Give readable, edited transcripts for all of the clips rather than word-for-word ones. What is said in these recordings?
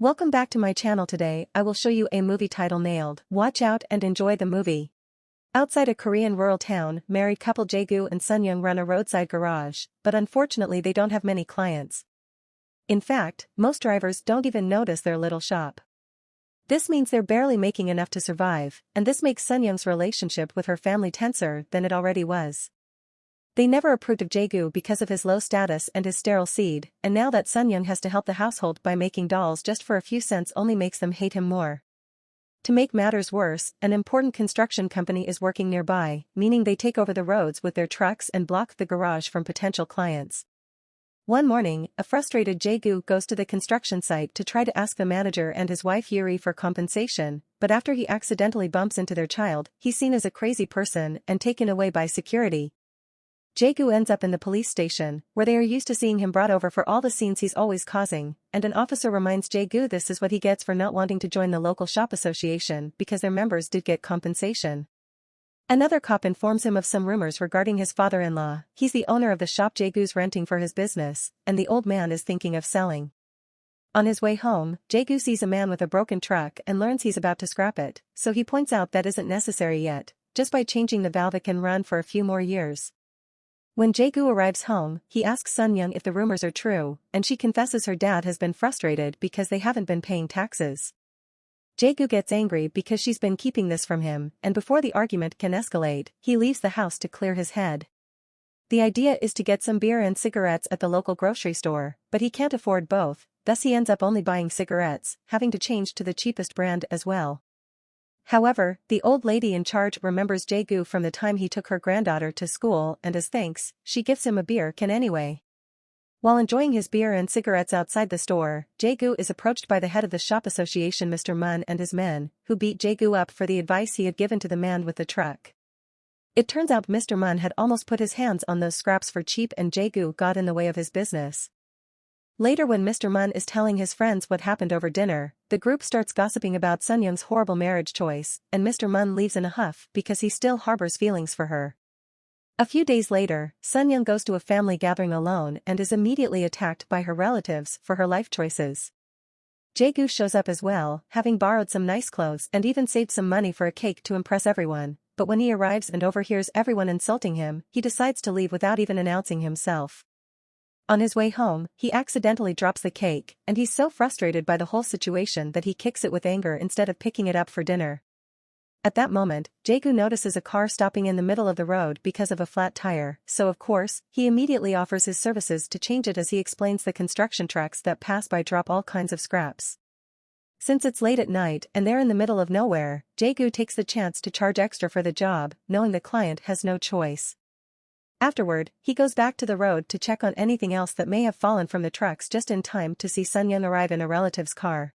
Welcome back to my channel. Today I will show you a movie title nailed. Watch out and enjoy the movie. Outside a Korean rural town, married couple Jae-gu and Sun-young run a roadside garage, but unfortunately they don't have many clients. In fact, most drivers don't even notice their little shop. This means they're barely making enough to survive, and this makes Sun-young's relationship with her family tenser than it already was. They never approved of Jae-gu because of his low status and his sterile seed, and now that Sun-young has to help the household by making dolls just for a few cents only makes them hate him more. To make matters worse, an important construction company is working nearby, meaning they take over the roads with their trucks and block the garage from potential clients. One morning, a frustrated Jae-gu goes to the construction site to try to ask the manager and his wife Eerie for compensation, but after he accidentally bumps into their child, he's seen as a crazy person and taken away by security. Jae-gu ends up in the police station, where they are used to seeing him brought over for all the scenes he's always causing, and an officer reminds Jae-gu this is what he gets for not wanting to join the local shop association because their members did get compensation. Another cop informs him of some rumors regarding his father-in-law. He's the owner of the shop Jae-gu's renting for his business, and the old man is thinking of selling. On his way home, Jae-gu sees a man with a broken truck and learns he's about to scrap it, so he points out that isn't necessary yet. Just by changing the valve it can run for a few more years. When Jae-gu arrives home, he asks Sun-young if the rumors are true, and she confesses her dad has been frustrated because they haven't been paying taxes. Jae-gu gets angry because she's been keeping this from him, and before the argument can escalate, he leaves the house to clear his head. The idea is to get some beer and cigarettes at the local grocery store, but he can't afford both, thus he ends up only buying cigarettes, having to change to the cheapest brand as well. However, the old lady in charge remembers Jae-gu from the time he took her granddaughter to school, and as thanks, she gives him a beer can anyway. While enjoying his beer and cigarettes outside the store, Jae-gu is approached by the head of the shop association Mr. Mun and his men, who beat Jae-gu up for the advice he had given to the man with the truck. It turns out Mr. Mun had almost put his hands on those scraps for cheap and Jae-gu got in the way of his business. Later when Mr. Mun is telling his friends what happened over dinner, the group starts gossiping about Sun-young's horrible marriage choice, and Mr. Mun leaves in a huff because he still harbors feelings for her. A few days later, Sun-young goes to a family gathering alone and is immediately attacked by her relatives for her life choices. Jae-gu shows up as well, having borrowed some nice clothes and even saved some money for a cake to impress everyone, but when he arrives and overhears everyone insulting him, he decides to leave without even announcing himself. On his way home, he accidentally drops the cake, and he's so frustrated by the whole situation that he kicks it with anger instead of picking it up for dinner. At that moment, Jae-gu notices a car stopping in the middle of the road because of a flat tire, so of course, he immediately offers his services to change it as he explains the construction trucks that pass by drop all kinds of scraps. Since it's late at night and they're in the middle of nowhere, Jae-gu takes the chance to charge extra for the job, knowing the client has no choice. Afterward, he goes back to the road to check on anything else that may have fallen from the trucks just in time to see Sun-young arrive in a relative's car.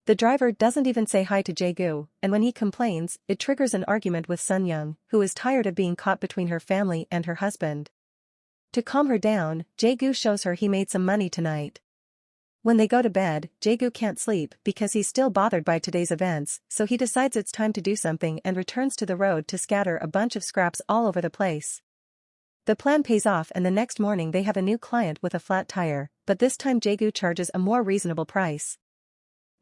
The driver doesn't even say hi to Jae-gu, and when he complains, it triggers an argument with Sun-young, who is tired of being caught between her family and her husband. To calm her down, Jae-gu shows her he made some money tonight. When they go to bed, Jae-gu can't sleep because he's still bothered by today's events, so he decides it's time to do something and returns to the road to scatter a bunch of scraps all over the place. The plan pays off and the next morning they have a new client with a flat tire, but this time Jae-gu charges a more reasonable price.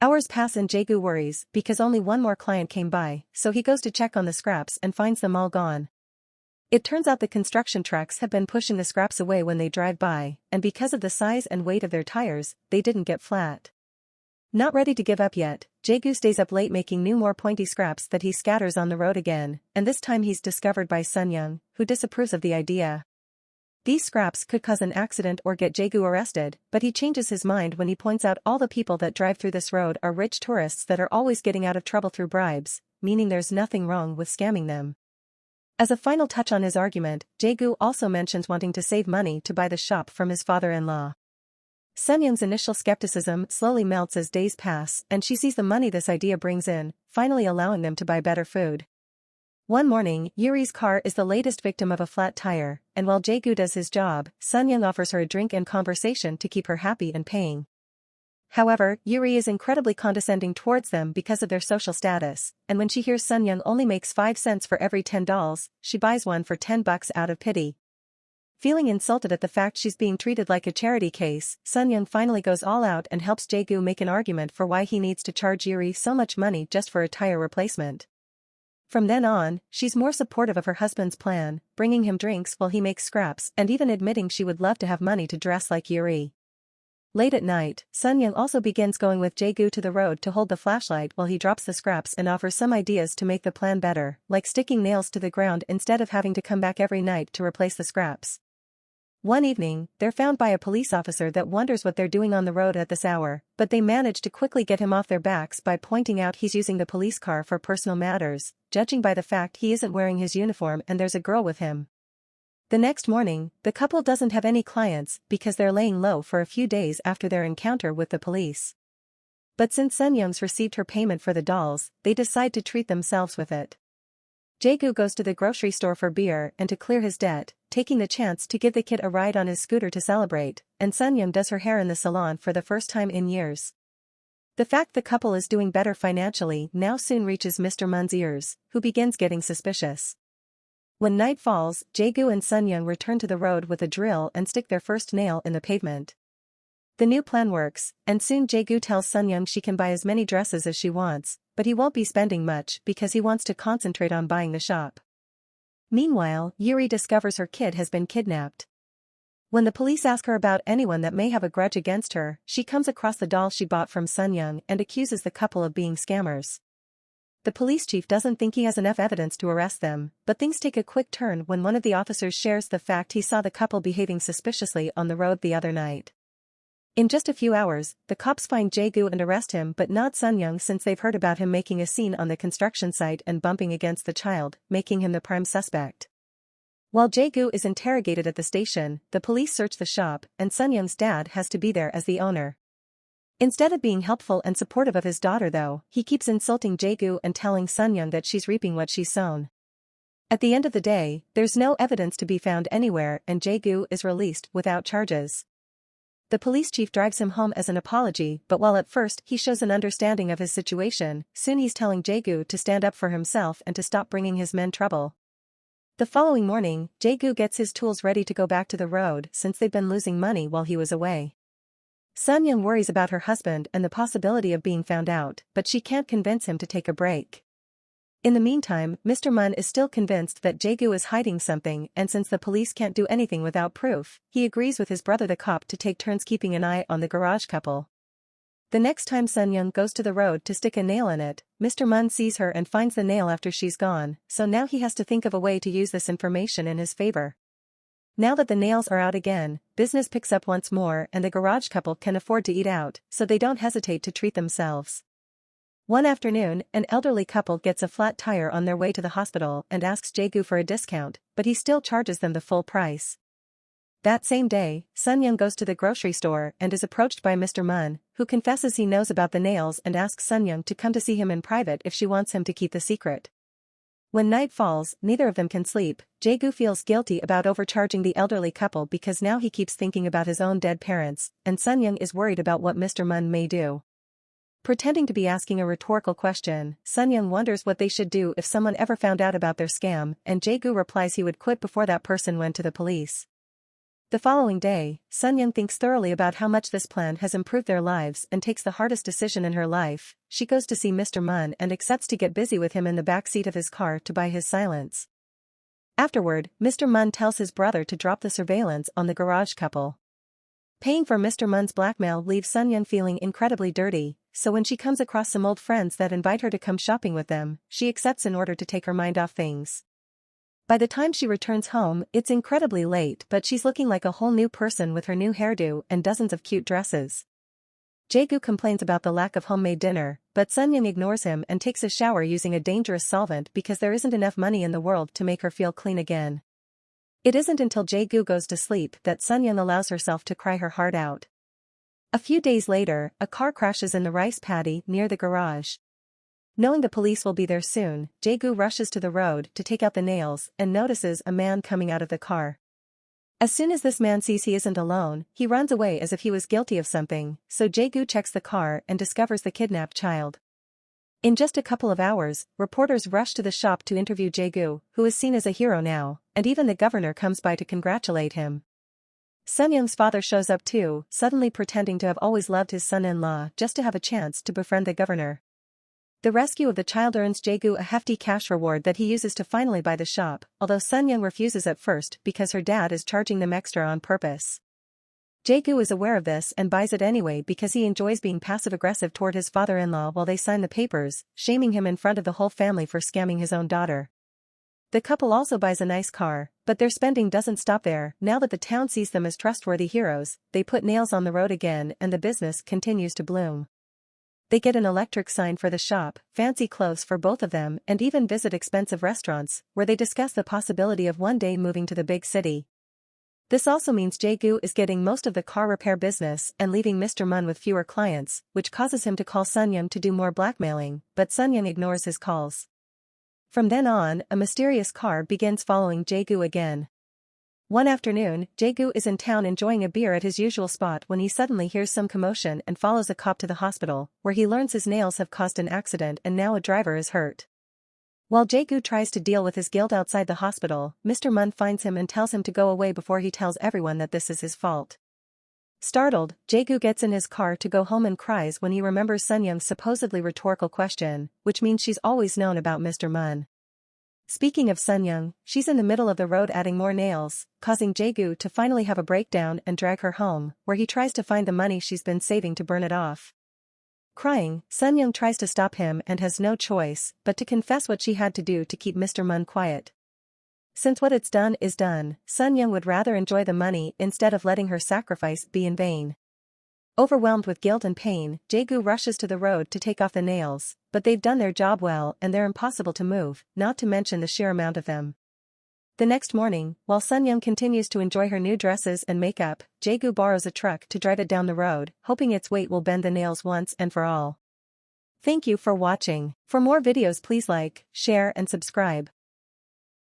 Hours pass and Jae-gu worries because only one more client came by, so he goes to check on the scraps and finds them all gone. It turns out the construction trucks have been pushing the scraps away when they drive by, and because of the size and weight of their tires, they didn't get flat. Not ready to give up yet, Jae-gu stays up late making more pointy scraps that he scatters on the road again, and this time he's discovered by Sun-young, who disapproves of the idea. These scraps could cause an accident or get Jae-gu arrested, but he changes his mind when he points out all the people that drive through this road are rich tourists that are always getting out of trouble through bribes, meaning there's nothing wrong with scamming them. As a final touch on his argument, Jae-gu also mentions wanting to save money to buy the shop from his father-in-law. Sun-young's initial skepticism slowly melts as days pass and she sees the money this idea brings in, finally allowing them to buy better food. One morning, Yuri's car is the latest victim of a flat tire, and while Jae-gu does his job, Sun-young offers her a drink and conversation to keep her happy and paying. However, Yuri is incredibly condescending towards them because of their social status, and when she hears Sun-young only makes 5 cents for every $10, she buys one for $10 out of pity. Feeling insulted at the fact she's being treated like a charity case, Sunyoung finally goes all out and helps Jae-gu make an argument for why he needs to charge Eerie so much money just for a tire replacement. From then on, she's more supportive of her husband's plan, bringing him drinks while he makes scraps and even admitting she would love to have money to dress like Eerie. Late at night, Sunyoung also begins going with Jae-gu to the road to hold the flashlight while he drops the scraps and offers some ideas to make the plan better, like sticking nails to the ground instead of having to come back every night to replace the scraps. One evening, they're found by a police officer that wonders what they're doing on the road at this hour, but they manage to quickly get him off their backs by pointing out he's using the police car for personal matters, judging by the fact he isn't wearing his uniform and there's a girl with him. The next morning, the couple doesn't have any clients because they're laying low for a few days after their encounter with the police. But since Sunyoung's received her payment for the dolls, they decide to treat themselves with it. Jae-gu goes to the grocery store for beer and to clear his debt, taking the chance to give the kid a ride on his scooter to celebrate, and Sunyoung does her hair in the salon for the first time in years. The fact the couple is doing better financially now soon reaches Mr. Mun's ears, who begins getting suspicious. When night falls, Jae-gu and Sunyoung return to the road with a drill and stick their first nail in the pavement. The new plan works, and soon Jae-gu tells Sunyoung she can buy as many dresses as she wants, but he won't be spending much because he wants to concentrate on buying the shop. Meanwhile, Eerie discovers her kid has been kidnapped. When the police ask her about anyone that may have a grudge against her, she comes across the doll she bought from Sunyoung and accuses the couple of being scammers. The police chief doesn't think he has enough evidence to arrest them, but things take a quick turn when one of the officers shares the fact he saw the couple behaving suspiciously on the road the other night. In just a few hours, the cops find Jae-gu and arrest him but not Sunyoung since they've heard about him making a scene on the construction site and bumping against the child, making him the prime suspect. While Jae-gu is interrogated at the station, the police search the shop and Sunyoung's dad has to be there as the owner. Instead of being helpful and supportive of his daughter though, he keeps insulting Jae-gu and telling Sunyoung that she's reaping what she's sown. At the end of the day, there's no evidence to be found anywhere and Jae-gu is released without charges. The police chief drives him home as an apology, but while at first he shows an understanding of his situation, soon he's telling Jae-gu to stand up for himself and to stop bringing his men trouble. The following morning, Jae-gu gets his tools ready to go back to the road since they've been losing money while he was away. Sunyoung worries about her husband and the possibility of being found out, but she can't convince him to take a break. In the meantime, Mr. Mun is still convinced that Jae-gu is hiding something and since the police can't do anything without proof, he agrees with his brother the cop to take turns keeping an eye on the garage couple. The next time Sunyoung goes to the road to stick a nail in it, Mr. Mun sees her and finds the nail after she's gone, so now he has to think of a way to use this information in his favor. Now that the nails are out again, business picks up once more and the garage couple can afford to eat out, so they don't hesitate to treat themselves. One afternoon, an elderly couple gets a flat tire on their way to the hospital and asks Jae-gu for a discount, but he still charges them the full price. That same day, Sunyoung goes to the grocery store and is approached by Mr. Mun, who confesses he knows about the nails and asks Sunyoung to come to see him in private if she wants him to keep the secret. When night falls, neither of them can sleep. Jae-gu feels guilty about overcharging the elderly couple because now he keeps thinking about his own dead parents, and Sunyoung is worried about what Mr. Mun may do. Pretending to be asking a rhetorical question, Sunyoung wonders what they should do if someone ever found out about their scam, and Jae-gu replies he would quit before that person went to the police. The following day, Sunyoung thinks thoroughly about how much this plan has improved their lives and takes the hardest decision in her life. She goes to see Mr. Mun and accepts to get busy with him in the back seat of his car to buy his silence. Afterward, Mr. Mun tells his brother to drop the surveillance on the garage couple. Paying for Mr. Mun's blackmail leaves Sunyoung feeling incredibly dirty, so when she comes across some old friends that invite her to come shopping with them, she accepts in order to take her mind off things. By the time she returns home, it's incredibly late but she's looking like a whole new person with her new hairdo and dozens of cute dresses. Jae-gu complains about the lack of homemade dinner, but Sunyoung ignores him and takes a shower using a dangerous solvent because there isn't enough money in the world to make her feel clean again. It isn't until Jae-gu goes to sleep that Sunyoung allows herself to cry her heart out. A few days later, a car crashes in the rice paddy near the garage. Knowing the police will be there soon, Jae-gu rushes to the road to take out the nails and notices a man coming out of the car. As soon as this man sees he isn't alone, he runs away as if he was guilty of something, so Jae-gu checks the car and discovers the kidnapped child. In just a couple of hours, reporters rush to the shop to interview Jae-gu, who is seen as a hero now, and even the governor comes by to congratulate him. Sunyoung's father shows up too, suddenly pretending to have always loved his son-in-law just to have a chance to befriend the governor. The rescue of the child earns Jae-gu a hefty cash reward that he uses to finally buy the shop, although Sunyoung refuses at first because her dad is charging them extra on purpose. Jae-gu is aware of this and buys it anyway because he enjoys being passive-aggressive toward his father-in-law while they sign the papers, shaming him in front of the whole family for scamming his own daughter. The couple also buys a nice car, but their spending doesn't stop there. Now that the town sees them as trustworthy heroes, they put nails on the road again and the business continues to bloom. They get an electric sign for the shop, fancy clothes for both of them, and even visit expensive restaurants, where they discuss the possibility of one day moving to the big city. This also means Jae-gu is getting most of the car repair business and leaving Mr. Mun with fewer clients, which causes him to call Sunyoung to do more blackmailing, but Sunyoung ignores his calls. From then on, a mysterious car begins following Jae-gu again. One afternoon, Jae-gu is in town enjoying a beer at his usual spot when he suddenly hears some commotion and follows a cop to the hospital, where he learns his nails have caused an accident and now a driver is hurt. While Jae-gu tries to deal with his guilt outside the hospital, Mr. Mun finds him and tells him to go away before he tells everyone that this is his fault. Startled, Jae-gu gets in his car to go home and cries when he remembers Sunyoung's supposedly rhetorical question, which means she's always known about Mr. Mun. Speaking of Sunyoung, she's in the middle of the road adding more nails, causing Jae-gu to finally have a breakdown and drag her home, where he tries to find the money she's been saving to burn it off. Crying, Sunyoung tries to stop him and has no choice but to confess what she had to do to keep Mr. Mun quiet. Since what it's done is done, Sunyoung would rather enjoy the money instead of letting her sacrifice be in vain. Overwhelmed with guilt and pain, Jae-gu rushes to the road to take off the nails, but they've done their job well and they're impossible to move, not to mention the sheer amount of them. The next morning, while Sunyoung continues to enjoy her new dresses and makeup, Jae-gu borrows a truck to drive it down the road, hoping its weight will bend the nails once and for all. Thank you for watching. For more videos please like, share and subscribe.